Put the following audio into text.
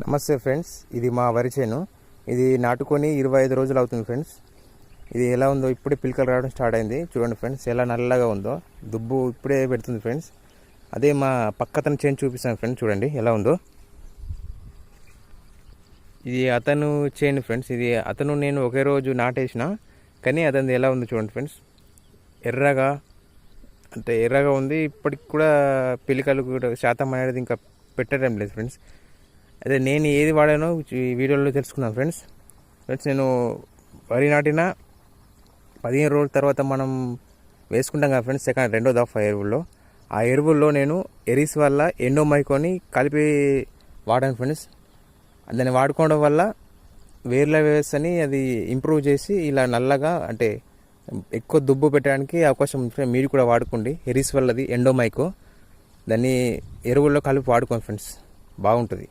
నమస్తే ఫ్రెండ్స్, ఇది మా వరి చేను. ఇది నాటుకొని 25 రోజులు అవుతుంది ఫ్రెండ్స్. ఇది ఎలా ఉందో ఇప్పుడే పిలకలు రావడం స్టార్ట్ అయింది. చూడండి ఫ్రెండ్స్, ఎలా నల్లగా ఉందో. దుబ్బు ఇప్పుడే పెడుతుంది ఫ్రెండ్స్. అదే మా పక్కతను చేను చూపిస్తాను ఫ్రెండ్స్. చూడండి ఎలా ఉందో. ఇది అతను చేను ఫ్రెండ్స్. ఇది అతను నేను ఒకే రోజు నాటేసిన, కానీ అతను ఎలా ఉందో చూడండి ఫ్రెండ్స్. ఎర్రగా ఉంది. ఇప్పటికి కూడా పిలకలు కూడా శాతం అనేది ఇంకా పెట్టడం లేదు ఫ్రెండ్స్. అదే నేను ఏది వాడానో ఈ వీడియోలో తెలుసుకున్నాను ఫ్రెండ్స్. నేను వరి నాటిన 15 రోజుల తర్వాత మనం వేసుకుంటాం కదా ఫ్రెండ్స్, రెండో దఫా ఎరువుల్లో. ఆ ఎరువుల్లో నేను ఎరిస్ వల్ల ఎండోమైకోని కలిపి వాడాను ఫ్రెండ్స్. దాన్ని వాడుకోవడం వల్ల వేర్ల వ్యవస్థని అది ఇంప్రూవ్ చేసి ఇలా నల్లగా ఎక్కువ దుబ్బు పెట్టడానికి అవకాశం ఉంది. మీరు కూడా వాడుకోండి. ఎరిస్ వల్లది ఎండోమైకో, దాన్ని ఎరువుల్లో కలిపి వాడుకోండి ఫ్రెండ్స్, బాగుంటుంది.